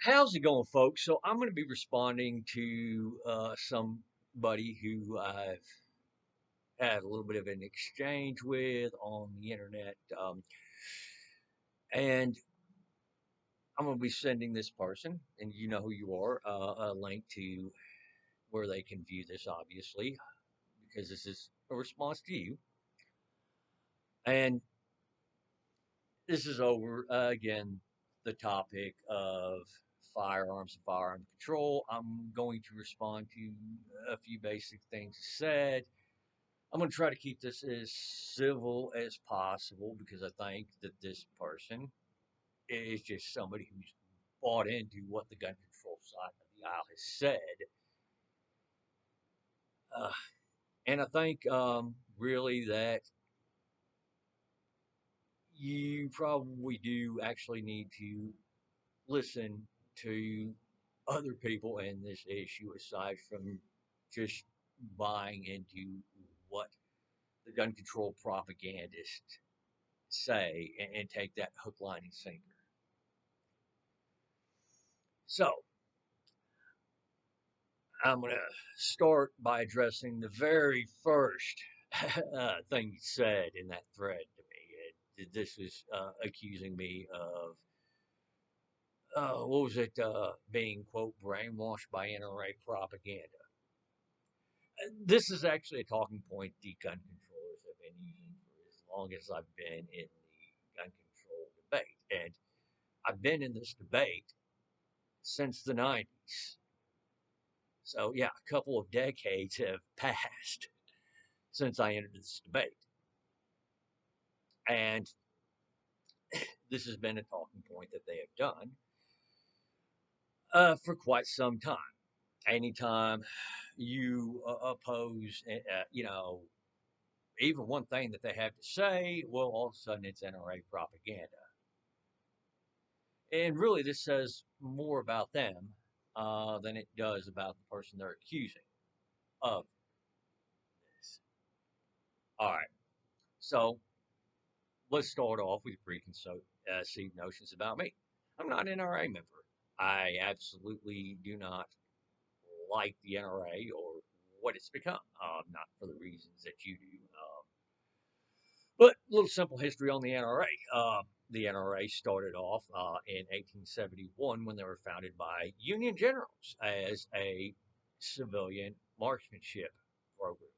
How's it going, folks? So I'm going to be responding to somebody who I've had a little bit of an exchange with on the internet, and I'm going to be sending this person, and you know who you are, a link to where they can view this, obviously, because this is a response to you. And this is over again the topic of firearms and firearm control. I'm going to respond to a few basic things said. I'm going to try to keep this as civil as possible because I think that this person is just somebody who's bought into what the gun control side of the aisle has said. Uh, and I think really that you probably do actually need to listen to other people in this issue aside from just buying into what the gun control propagandists say and take that hook, line, and sinker. So I'm going to start by addressing the very first thing you said in that thread to me. This was accusing me of, what was it, being, quote, brainwashed by NRA propaganda. This is actually a talking point the gun controllers have been using for as long as I've been in the gun control debate. And I've been in this debate since the 90s. So, yeah, a couple of decades have passed since I entered this debate. And this has been a talking point that they have done for quite some time. Anytime you oppose, even one thing that they have to say, well, all of a sudden it's NRA propaganda. And really, this says more about them than it does about the person they're accusing of this. All right. So let's start off with preconceived notions about me. I'm not an NRA member. I absolutely do not like the NRA or what it's become, not for the reasons that you do. But a little simple history on the NRA. The NRA started off in 1871 when they were founded by Union generals as a civilian marksmanship program.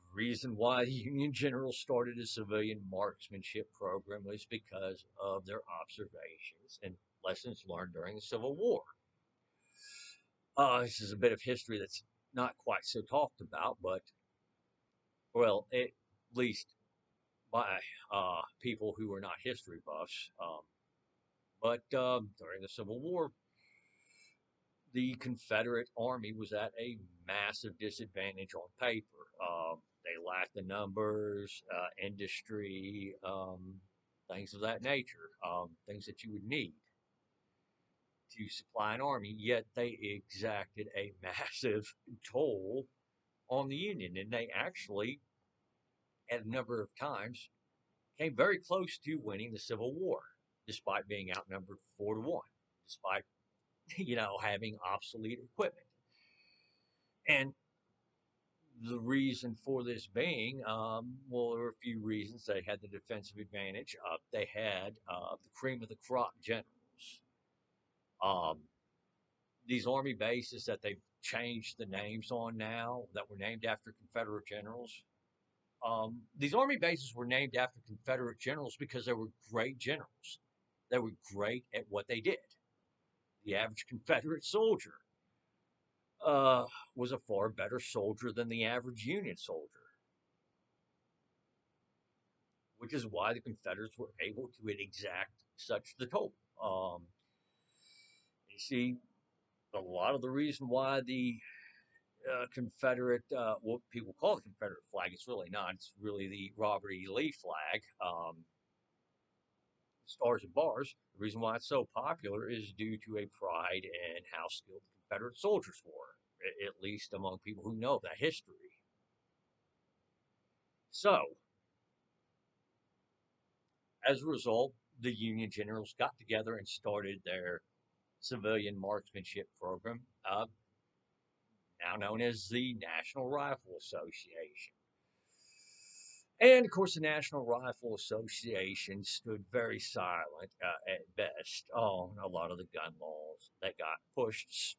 The reason why the Union generals started a civilian marksmanship program was because of their observations and lessons learned during the Civil War. This is a bit of history that's not quite so talked about, but, well, at least by people who are not history buffs. But during the Civil War, the Confederate Army was at a massive disadvantage on paper. They lacked the numbers, industry, things of that nature, things that you would need to supply an army, yet they exacted a massive toll on the Union. And they actually, at a number of times, came very close to winning the Civil War, despite being outnumbered 4-1, despite, having obsolete equipment. And the reason for this being, well, there were a few reasons. They had the defensive advantage. They had the cream of the crop generals. Um, these army bases that they've changed the names on now, that were named after Confederate generals, these army bases were named after Confederate generals because they were great generals. They were great at what they did. The average Confederate soldier uh, was a far better soldier than the average Union soldier, which is why the Confederates were able to exact such the toll. You see, a lot of the reason why the Confederate, what people call the Confederate flag, it's really not. It's really the Robert E. Lee flag, stars and bars. The reason why it's so popular is due to a pride in how skilled the Confederate soldiers were, at least among people who know that history. So, as a result, the Union generals got together and started their civilian marksmanship program, now known as the National Rifle Association. And of course, the National Rifle Association stood very silent at best on a lot of the gun laws that got pushed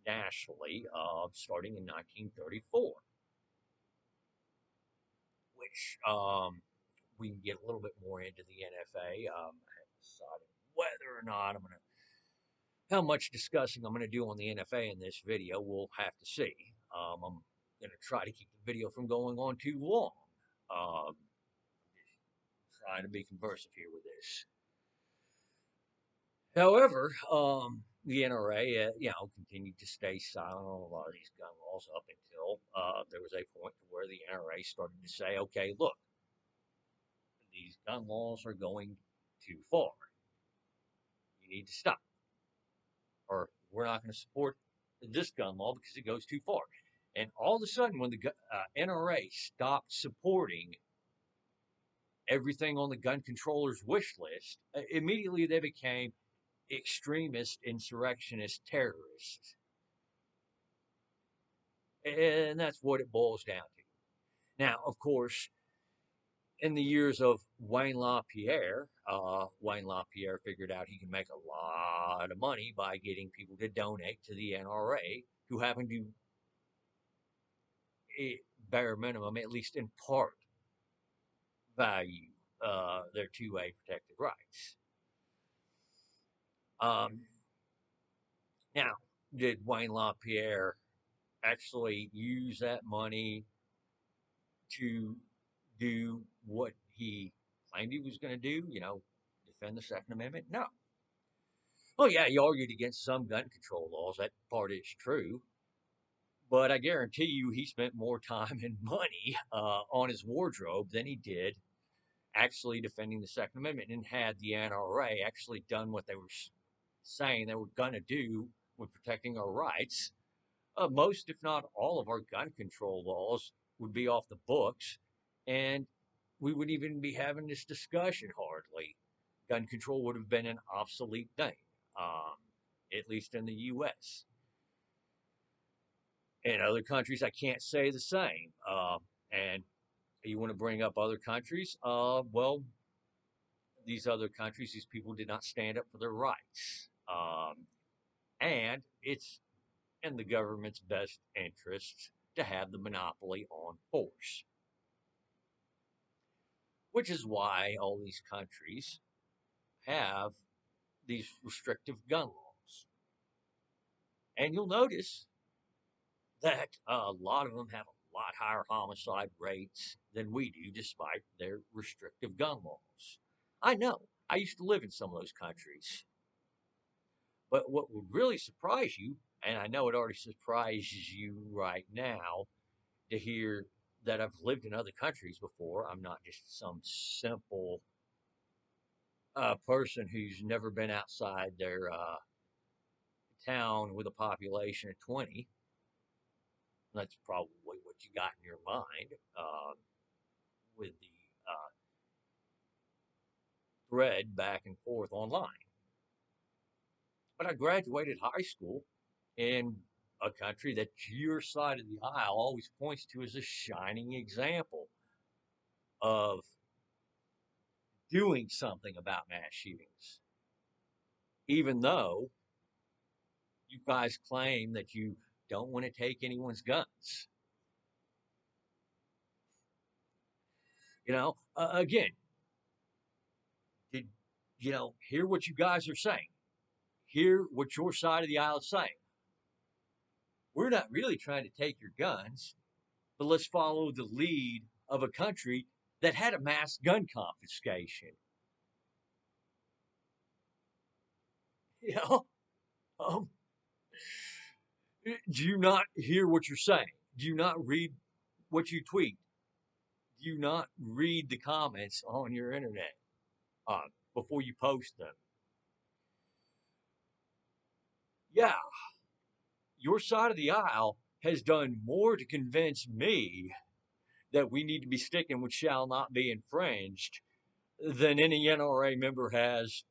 nationally starting in 1934, which we can get a little bit more into the NFA. I haven't decided whether or not how much discussing I'm going to do on the NFA in this video. We'll have to see. I'm going to try to keep the video from going on too long. Um, trying to be conversive here with this. However, the NRA, continued to stay silent on a lot of these gun laws up until there was a point where the NRA started to say, okay, look, these gun laws are going too far. You need to stop. Or we're not going to support this gun law because it goes too far. And all of a sudden, when the NRA stopped supporting everything on the gun controller's wish list, immediately they became extremist, insurrectionist terrorists. And that's what it boils down to. Now, of course, in the years of Wayne LaPierre, Wayne LaPierre figured out he can make a lot of money by getting people to donate to the NRA who happen to, bare minimum, at least in part, value their 2A protected rights. Now, did Wayne LaPierre actually use that money to do what he claimed he was going to do, defend the Second Amendment? No. Well, yeah, he argued against some gun control laws. That part is true. But I guarantee you he spent more time and money on his wardrobe than he did actually defending the Second Amendment, and had the NRA actually done what they were saying they were going to do with protecting our rights, most, if not all, of our gun control laws would be off the books, and we wouldn't even be having this discussion hardly. Gun control would have been an obsolete thing, at least in the U.S. In other countries, I can't say the same. And you want to bring up other countries? Well, these other countries, these people did not stand up for their rights. And it's in the government's best interest to have the monopoly on force. Which is why all these countries have these restrictive gun laws. And you'll notice that a lot of them have a lot higher homicide rates than we do, despite their restrictive gun laws. I know. I used to live in some of those countries. But what would really surprise you, and I know it already surprises you right now, to hear that I've lived in other countries before. I'm not just some simple person who's never been outside their town with a population of 20. That's probably what you got in your mind with the thread back and forth online. But I graduated high school in a country that your side of the aisle always points to as a shining example of doing something about mass shootings. Even though you guys claim that you don't want to take anyone's guns. Again, did hear what you guys are saying? Hear what your side of the aisle is saying. We're not really trying to take your guns, but let's follow the lead of a country that had a mass gun confiscation. Um, do you not hear what you're saying? Do you not read what you tweet? Do you not read the comments on your internet before you post them? Yeah, your side of the aisle has done more to convince me that we need to be sticking with shall not be infringed than any NRA member has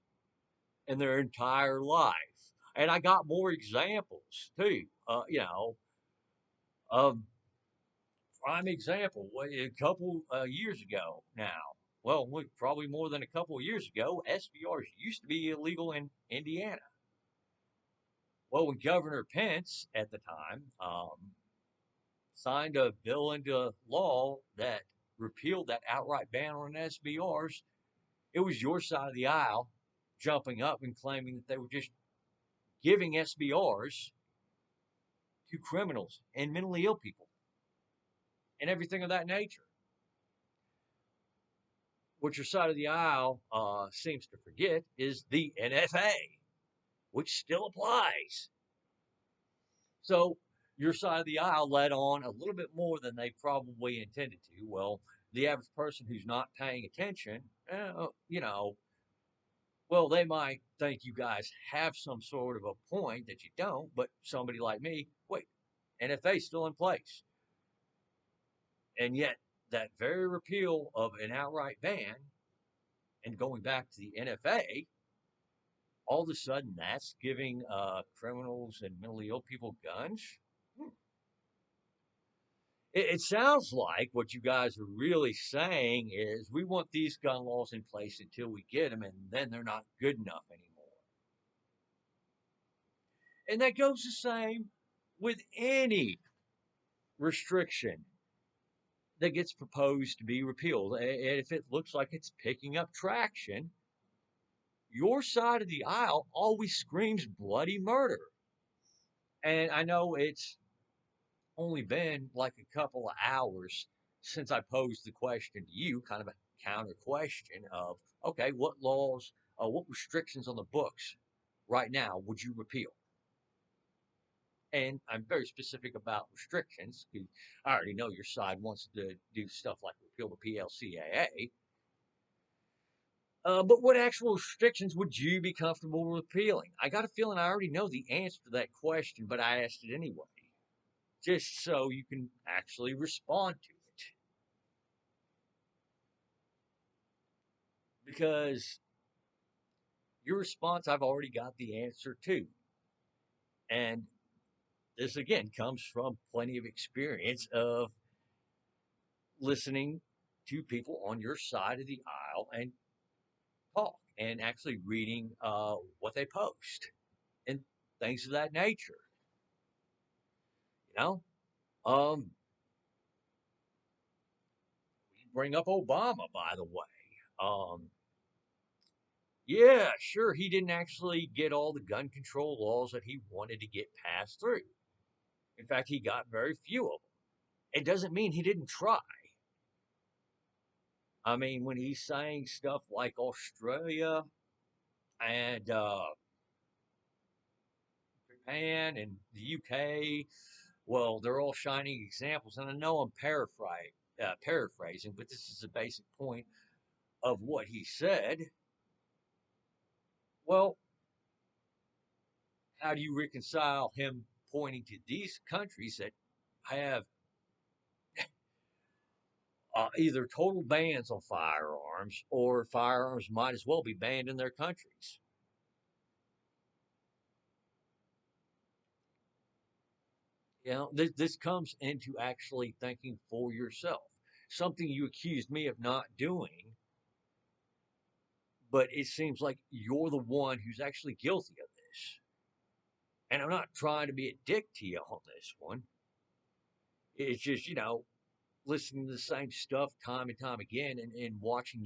in their entire life. And I got more examples too. Um, prime example, a couple years ago now. Well, probably more than a couple of years ago, SBRs used to be illegal in Indiana. Well, when Governor Pence at the time signed a bill into law that repealed that outright ban on SBRs, it was your side of the aisle jumping up and claiming that they were just giving SBRs to criminals and mentally ill people and everything of that nature. What your side of the aisle seems to forget is the NFA, which still applies. So your side of the aisle let on a little bit more than they probably intended to. Well, the average person who's not paying attention, well, they might think you guys have some sort of a point that you don't, but somebody like me, wait, NFA is still in place. And yet, that very repeal of an outright ban and going back to the NFA, all of a sudden that's giving criminals and mentally ill people guns. Hmm. It sounds like what you guys are really saying is we want these gun laws in place until we get them, and then they're not good enough anymore. And that goes the same with any restriction that gets proposed to be repealed. And if it looks like it's picking up traction, your side of the aisle always screams bloody murder. And I know it's only been like a couple of hours since I posed the question to you, kind of a counter question of, okay, what laws, what restrictions on the books right now would you repeal? And I'm very specific about restrictions because I already know your side wants to do stuff like repeal the PLCAA. But what actual restrictions would you be comfortable repealing? I got a feeling I already know the answer to that question, but I asked it anyway, just so you can actually respond to it. Because your response, I've already got the answer to. And this again comes from plenty of experience of listening to people on your side of the aisle and talk and actually reading what they post and things of that nature. You know, we bring up Obama, by the way. Um, yeah, sure, he didn't actually get all the gun control laws that he wanted to get passed through. In fact, he got very few of them. It doesn't mean he didn't try. I mean, when he's saying stuff like Australia and Japan and the UK, well, they're all shining examples. And I know I'm paraphrasing, but this is the basic point of what he said. Well, how do you reconcile him pointing to these countries that have either total bans on firearms or firearms might as well be banned in their countries? This comes into actually thinking for yourself. Something you accused me of not doing, but it seems like you're the one who's actually guilty of this. And I'm not trying to be a dick to you on this one. It's just, listening to the same stuff time and time again and watching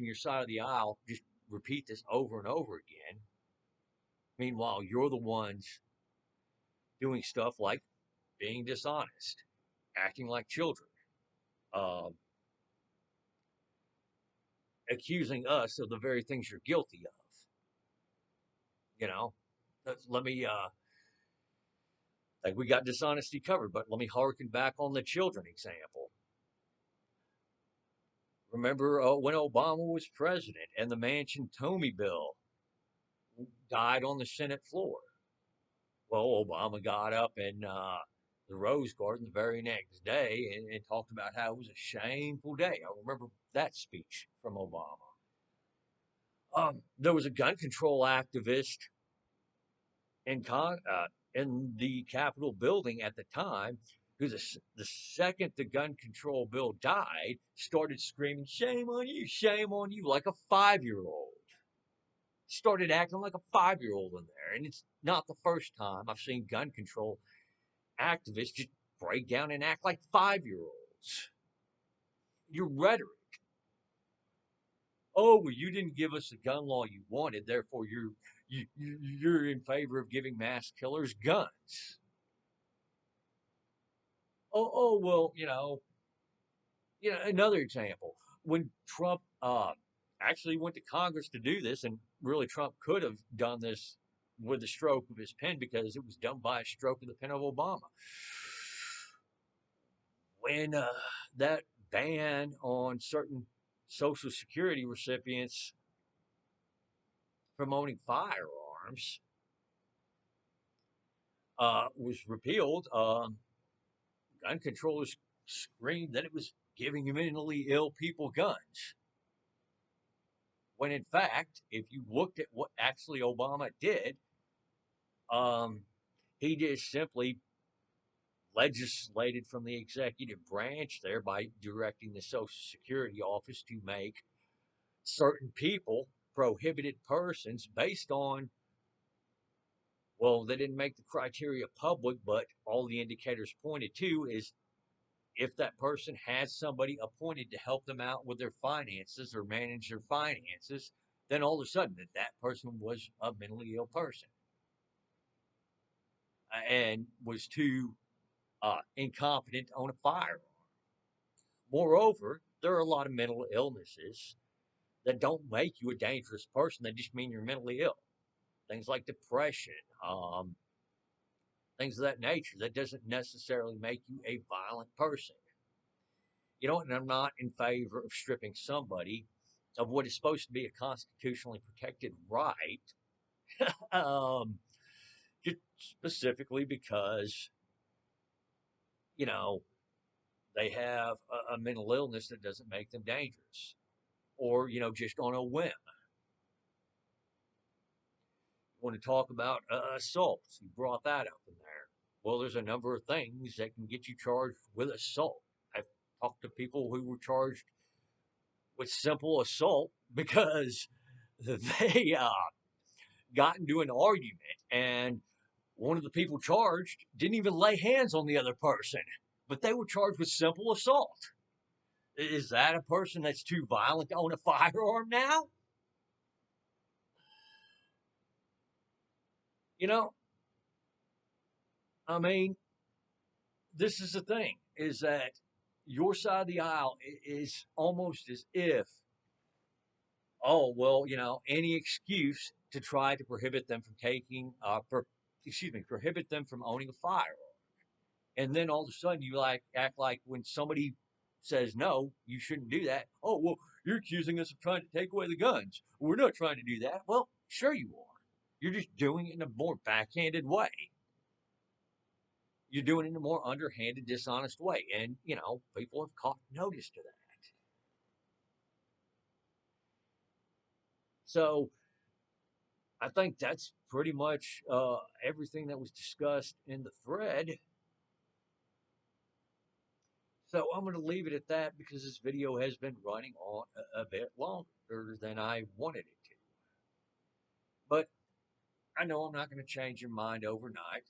your side of the aisle just repeat this over and over again. Meanwhile, you're the ones doing stuff like being dishonest, acting like children, um, accusing us of the very things you're guilty of. You know, let me, like we got dishonesty covered, but let me harken back on the children example. Remember when Obama was president and the Manchin-Tomei bill died on the Senate floor? Well, Obama got up and the Rose Garden the very next day and talked about how it was a shameful day. I remember that speech from Obama. There was a gun control activist in the Capitol building at the time who, the second the gun control bill died, started screaming, shame on you," like a 5-year-old. Started acting like a 5-year-old in there. And it's not the first time I've seen gun control activists just break down and act like 5-year-olds. Your rhetoric. Oh, well, you didn't give us the gun law you wanted, therefore you're in favor of giving mass killers guns. Well, another example, when Trump actually went to Congress to do this, and really Trump could have done this with the stroke of his pen because it was done by a stroke of the pen of Obama. When that ban on certain Social Security recipients from owning firearms was repealed, gun controllers screamed that it was giving mentally ill people guns. When in fact, if you looked at what actually Obama did, um, he just simply legislated from the executive branch there by directing the Social Security office to make certain people prohibited persons based on, well, they didn't make the criteria public, but all the indicators pointed to is if that person has somebody appointed to help them out with their finances or manage their finances, then all of a sudden that person was a mentally ill person and was too incompetent to own a firearm. Moreover, there are a lot of mental illnesses that don't make you a dangerous person. They just mean you're mentally ill. Things like depression, things of that nature. That doesn't necessarily make you a violent person. And I'm not in favor of stripping somebody of what is supposed to be a constitutionally protected right, um, just specifically because, you know, they have a mental illness that doesn't make them dangerous, or, just on a whim. Want to talk about assaults? You brought that up in there. Well, there's a number of things that can get you charged with assault. I've talked to people who were charged with simple assault because they got into an argument and one of the people charged didn't even lay hands on the other person, but they were charged with simple assault. Is that a person that's too violent to own a firearm now? You know, I mean, this is the thing, is that your side of the aisle is almost as if, oh, well, any excuse to try to prohibit them from prohibit them from owning a firearm. And then all of a sudden you act like when somebody says no, you shouldn't do that. Oh, well, you're accusing us of trying to take away the guns. We're not trying to do that. Well, sure you are. You're just doing it in a more backhanded way. You're doing it in a more underhanded, dishonest way. And, people have caught notice to that. So I think that's pretty much everything that was discussed in the thread. So I'm going to leave it at that because this video has been running on a bit longer than I wanted it to. But I know I'm not going to change your mind overnight.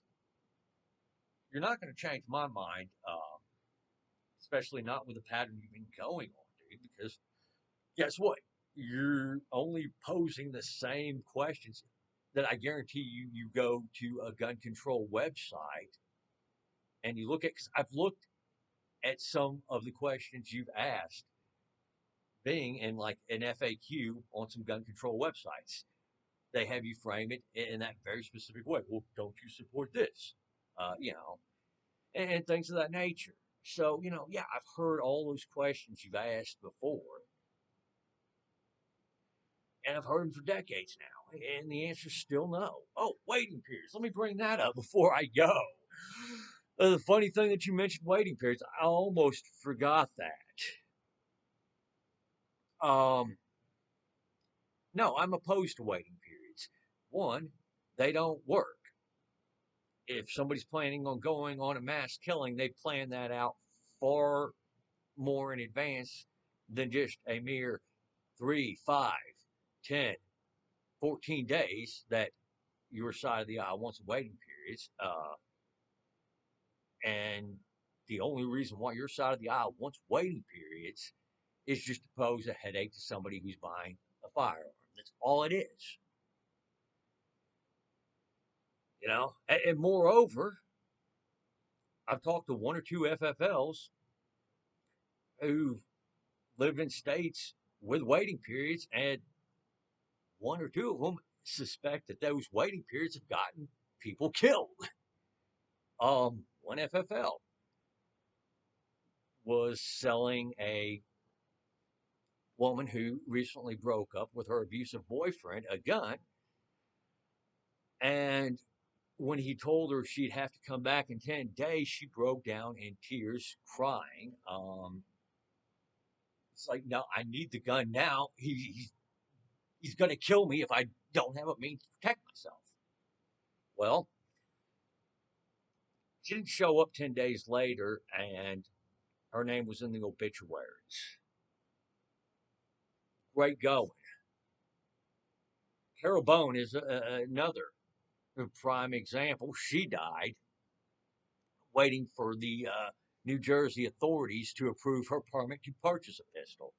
You're not going to change my mind, especially not with the pattern you've been going on, dude, because guess what? You're only posing the same questions that I guarantee you go to a gun control website and you look at, because I've looked at some of the questions you've asked being in like an FAQ on some gun control websites. They have you frame it in that very specific way. Well, don't you support this? And things of that nature. So, yeah, I've heard all those questions you've asked before, and I've heard them for decades now, and the answer's still no. Oh, waiting periods. Let me bring that up before I go. The funny thing that you mentioned waiting periods, I almost forgot that. Um, no, I'm opposed to waiting periods. One, they don't work. If somebody's planning on going on a mass killing, they plan that out far more in advance than just a mere 3, 5, 10, 14 days that your side of the aisle wants waiting periods. And the only reason why your side of the aisle wants waiting periods is just to pose a headache to somebody who's buying a firearm. That's all it is. And moreover, I've talked to one or two FFLs who live in states with waiting periods, and one or two of them suspect that those waiting periods have gotten people killed. One FFL was selling a woman who recently broke up with her abusive boyfriend a gun, and when he told her she'd have to come back in 10 days, she broke down in tears, crying. It's like, no, I need the gun now. He's going to kill me if I don't have a means to protect myself. Well, she didn't show up 10 days later, and her name was in the obituaries. Great going. Carol Bone is another prime example. She died waiting for the New Jersey authorities to approve her permit to purchase a pistol.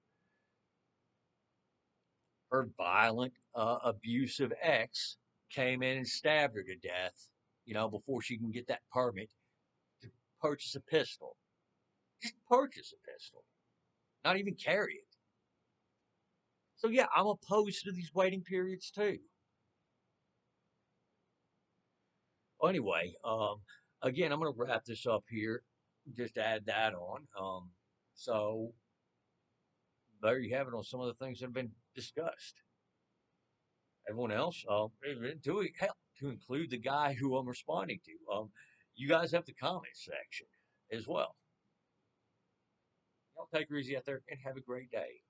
Her violent, abusive ex came in and stabbed her to death, before she can get that permit to purchase a pistol. Just purchase a pistol, not even carry it. So, yeah, I'm opposed to these waiting periods too. Well, anyway, again, I'm going to wrap this up here. Just add that on. So, there you have it on some of the things that have been discussed. Everyone else, to include the guy who I'm responding to. You guys have the comment section as well. Y'all take her easy out there and have a great day.